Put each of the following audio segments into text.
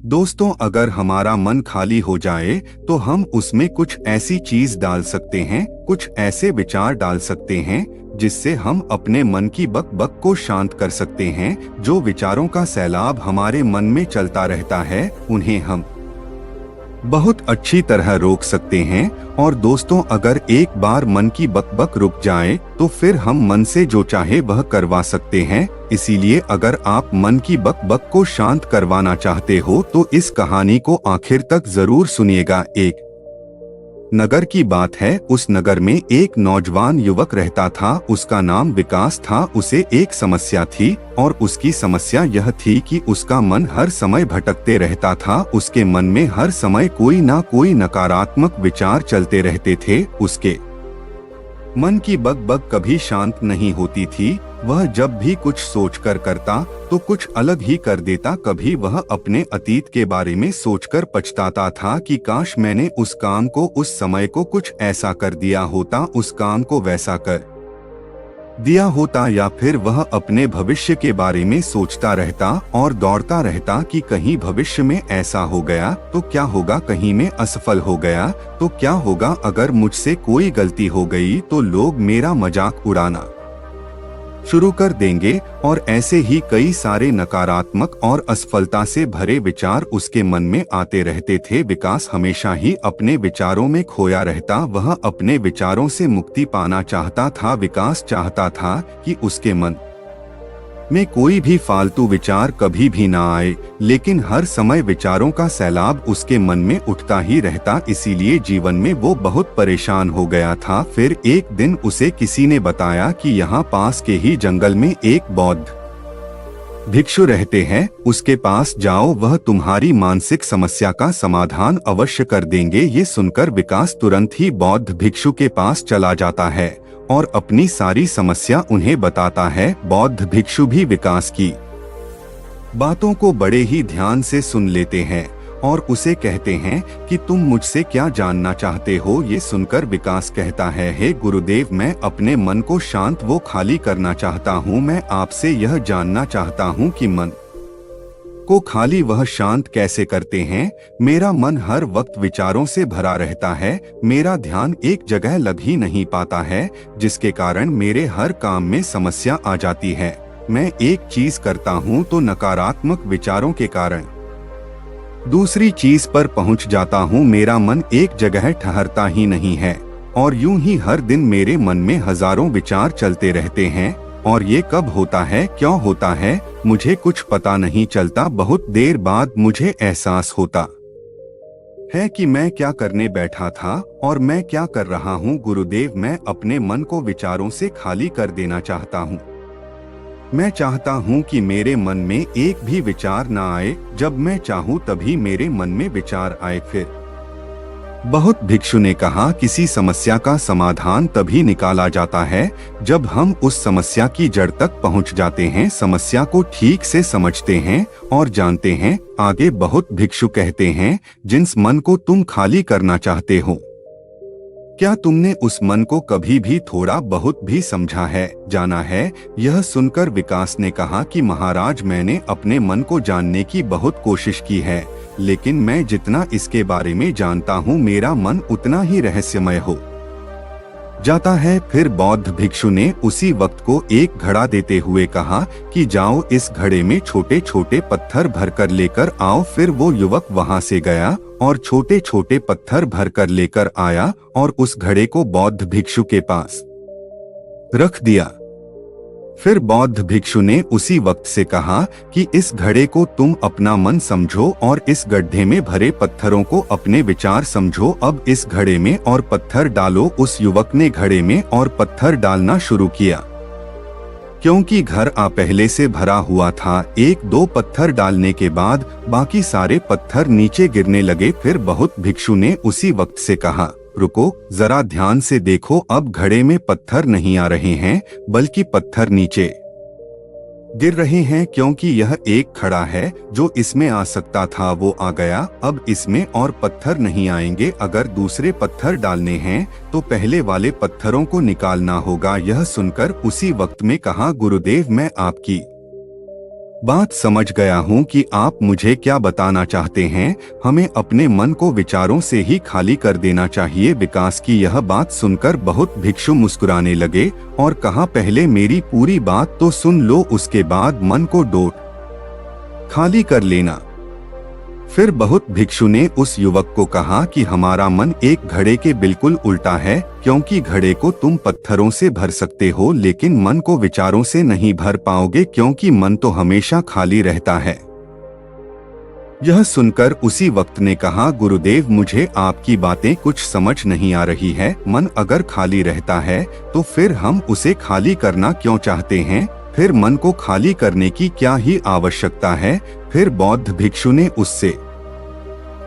दोस्तों, अगर हमारा मन खाली हो जाए तो हम उसमें कुछ ऐसी चीज डाल सकते हैं, कुछ ऐसे विचार डाल सकते हैं जिससे हम अपने मन की बक बक को शांत कर सकते हैं। जो विचारों का सैलाब हमारे मन में चलता रहता है, उन्हें हम बहुत अच्छी तरह रोक सकते हैं। और दोस्तों, अगर एक बार मन की बकबक रुक जाए तो फिर हम मन से जो चाहे वह करवा सकते हैं। इसीलिए अगर आप मन की बकबक को शांत करवाना चाहते हो तो इस कहानी को आखिर तक जरूर सुनिएगा। एक नगर की बात है। उस नगर में एक नौजवान युवक रहता था। उसका नाम विकास था। उसे एक समस्या थी और उसकी समस्या यह थी कि उसका मन हर समय भटकते रहता था। उसके मन में हर समय कोई ना कोई नकारात्मक विचार चलते रहते थे। उसके मन की बक कभी शांत नहीं होती थी। वह जब भी कुछ सोचकर करता तो कुछ अलग ही कर देता। कभी वह अपने अतीत के बारे में सोचकर पछताता था कि काश मैंने उस काम को, उस समय को कुछ ऐसा कर दिया होता, उस काम को वैसा कर दिया होता। या फिर वह अपने भविष्य के बारे में सोचता रहता और दौड़ता रहता कि कहीं भविष्य में ऐसा हो गया तो क्या होगा, कहीं मैं असफल हो गया तो क्या होगा, अगर मुझसे कोई गलती हो गई तो लोग मेरा मजाक उड़ाना शुरू कर देंगे। और ऐसे ही कई सारे नकारात्मक और असफलता से भरे विचार उसके मन में आते रहते थे। विकास हमेशा ही अपने विचारों में खोया रहता। वह अपने विचारों से मुक्ति पाना चाहता था। विकास चाहता था कि उसके मन में कोई भी फालतू विचार कभी भी ना आए, लेकिन हर समय विचारों का सैलाब उसके मन में उठता ही रहता। इसीलिए जीवन में वो बहुत परेशान हो गया था। फिर एक दिन उसे किसी ने बताया कि यहाँ पास के ही जंगल में एक बौद्ध भिक्षु रहते हैं, उसके पास जाओ, वह तुम्हारी मानसिक समस्या का समाधान अवश्य कर देंगे। ये सुनकर विकास तुरंत ही बौद्ध भिक्षु के पास चला जाता है और अपनी सारी समस्या उन्हें बताता है। बौद्ध भिक्षु भी विकास की बातों को बड़े ही ध्यान से सुन लेते हैं और उसे कहते हैं कि तुम मुझसे क्या जानना चाहते हो। ये सुनकर विकास कहता है, हे गुरुदेव, मैं अपने मन को शांत वो खाली करना चाहता हूँ। मैं आपसे यह जानना चाहता हूँ कि मन को खाली वह शांत कैसे करते हैं। मेरा मन हर वक्त विचारों से भरा रहता है। मेरा ध्यान एक जगह लग ही नहीं पाता है, जिसके कारण मेरे हर काम में समस्या आ जाती है। मैं एक चीज करता हूँ तो नकारात्मक विचारों के कारण दूसरी चीज पर पहुँच जाता हूँ। मेरा मन एक जगह ठहरता ही नहीं है और यूं ही हर दिन मेरे मन में हजारों विचार चलते रहते हैं। और ये कब होता है, क्यों होता है, मुझे कुछ पता नहीं चलता। बहुत देर बाद मुझे एहसास होता है कि मैं क्या करने बैठा था और मैं क्या कर रहा हूँ। गुरुदेव, मैं अपने मन को विचारों से खाली कर देना चाहता हूँ। मैं चाहता हूँ कि मेरे मन में एक भी विचार ना आए। जब मैं चाहूँ तभी मेरे मन में विचार आए। फिर बहुत भिक्षु ने कहा, किसी समस्या का समाधान तभी निकाला जाता है जब हम उस समस्या की जड़ तक पहुंच जाते हैं, समस्या को ठीक से समझते हैं और जानते हैं। आगे बहुत भिक्षु कहते हैं, जिस मन को तुम खाली करना चाहते हो, क्या तुमने उस मन को कभी भी थोड़ा बहुत भी समझा है, जाना है? यह सुनकर विकास ने कहा कि महाराज, मैंने अपने मन को जानने की बहुत कोशिश की है, लेकिन मैं जितना इसके बारे में जानता हूँ मेरा मन उतना ही रहस्यमय हो जाता है। फिर बौद्ध भिक्षु ने उसी वक्त को एक घड़ा देते हुए कहा कि जाओ, इस घड़े में छोटे छोटे पत्थर भरकर लेकर आओ। फिर वो युवक वहां से गया और छोटे छोटे पत्थर भरकर लेकर आया और उस घड़े को बौद्ध भिक्षु के पास रख दिया। फिर बौद्ध भिक्षु ने उसी वक्त से कहा कि इस घड़े को तुम अपना मन समझो और इस गड्ढे में भरे पत्थरों को अपने विचार समझो। अब इस घड़े में और पत्थर डालो। उस युवक ने घड़े में और पत्थर डालना शुरू किया। क्योंकि घर पहले से भरा हुआ था, एक दो पत्थर डालने के बाद बाकी सारे पत्थर नीचे गिरने लगे। फिर बहुत भिक्षु ने उसी वक्त से कहा, रुको, जरा ध्यान से देखो। अब घड़े में पत्थर नहीं आ रहे हैं, बल्कि पत्थर नीचे गिर रहे हैं। क्योंकि यह एक खड़ा है, जो इसमें आ सकता था वो आ गया। अब इसमें और पत्थर नहीं आएंगे। अगर दूसरे पत्थर डालने हैं तो पहले वाले पत्थरों को निकालना होगा। यह सुनकर उसी वक्त में कहा, गुरुदेव, मैं आपकी बात समझ गया हूँ कि आप मुझे क्या बताना चाहते हैं। हमें अपने मन को विचारों से ही खाली कर देना चाहिए। विकास की यह बात सुनकर बहुत भिक्षु मुस्कुराने लगे और कहा, पहले मेरी पूरी बात तो सुन लो, उसके बाद मन को डोट खाली कर लेना। फिर बहुत भिक्षु ने उस युवक को कहा कि हमारा मन एक घड़े के बिल्कुल उल्टा है, क्योंकि घड़े को तुम पत्थरों से भर सकते हो लेकिन मन को विचारों से नहीं भर पाओगे, क्योंकि मन तो हमेशा खाली रहता है। यह सुनकर उसी वक्त ने कहा, गुरुदेव मुझे आपकी बातें कुछ समझ नहीं आ रही है। मन अगर खाली रहता है तो फिर हम उसे खाली करना क्यों चाहते हैं? फिर मन को खाली करने की क्या ही आवश्यकता है? फिर बौद्ध भिक्षु ने उससे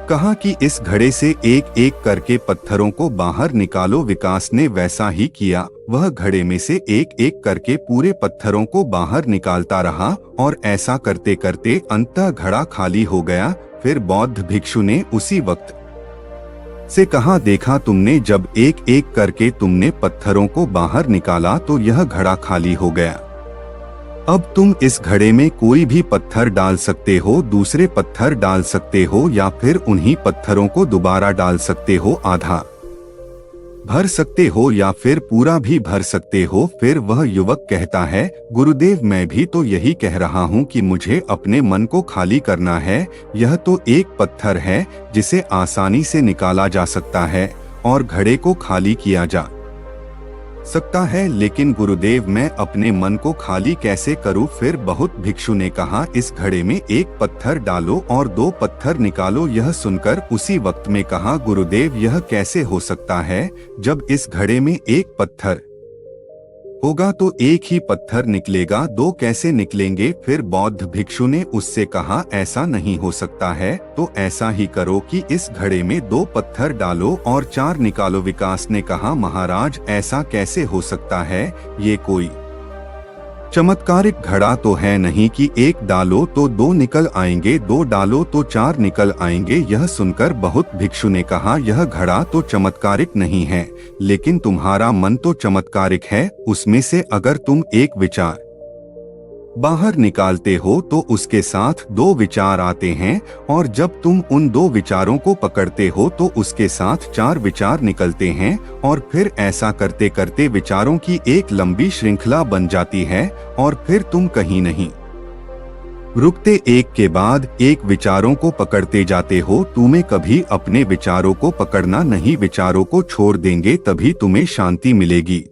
कहा कि इस घड़े से एक एक करके पत्थरों को बाहर निकालो। विकास ने वैसा ही किया। वह घड़े में से एक एक करके पूरे पत्थरों को बाहर निकालता रहा और ऐसा करते करते अंततः घड़ा खाली हो गया। फिर बौद्ध भिक्षु ने उसी वक्त से कहा, देखा तुमने, जब एक एक करके तुमने पत्थरों को बाहर निकाला तो यह घड़ा खाली हो गया। अब तुम इस घड़े में कोई भी पत्थर डाल सकते हो, दूसरे पत्थर डाल सकते हो या फिर उन्हीं पत्थरों को दोबारा डाल सकते हो, आधा भर सकते हो या फिर पूरा भी भर सकते हो। फिर वह युवक कहता है, गुरुदेव मैं भी तो यही कह रहा हूँ कि मुझे अपने मन को खाली करना है। यह तो एक पत्थर है जिसे आसानी से निकाला जा सकता है और घड़े को खाली किया जा सकता है, लेकिन गुरुदेव मैं अपने मन को खाली कैसे करूं? फिर बहुत भिक्षु ने कहा, इस घड़े में एक पत्थर डालो और दो पत्थर निकालो। यह सुनकर उसी वक्त में कहा, गुरुदेव यह कैसे हो सकता है? जब इस घड़े में एक पत्थर होगा तो एक ही पत्थर निकलेगा, दो कैसे निकलेंगे? फिर बौद्ध भिक्षु ने उससे कहा, ऐसा नहीं हो सकता है, तो ऐसा ही करो कि इस घड़े में दो पत्थर डालो और चार निकालो। विकास ने कहा, महाराज ऐसा कैसे हो सकता है? ये कोई चमत्कारिक घड़ा तो है नहीं कि एक डालो तो दो निकल आएंगे, दो डालो तो चार निकल आएंगे। यह सुनकर बहुत भिक्षु ने कहा, यह घड़ा तो चमत्कारिक नहीं है, लेकिन तुम्हारा मन तो चमत्कारिक है। उसमें से अगर तुम एक विचार बाहर निकालते हो तो उसके साथ दो विचार आते हैं, और जब तुम उन दो विचारों को पकड़ते हो तो उसके साथ चार विचार निकलते हैं, और फिर ऐसा करते करते विचारों की एक लंबी श्रृंखला बन जाती है और फिर तुम कहीं नहीं रुकते, एक के बाद एक विचारों को पकड़ते जाते हो। तुम्हें कभी अपने विचारों को पकड़ना नहीं, विचारों को छोड़ देंगे तभी तुम्हें शांति मिलेगी।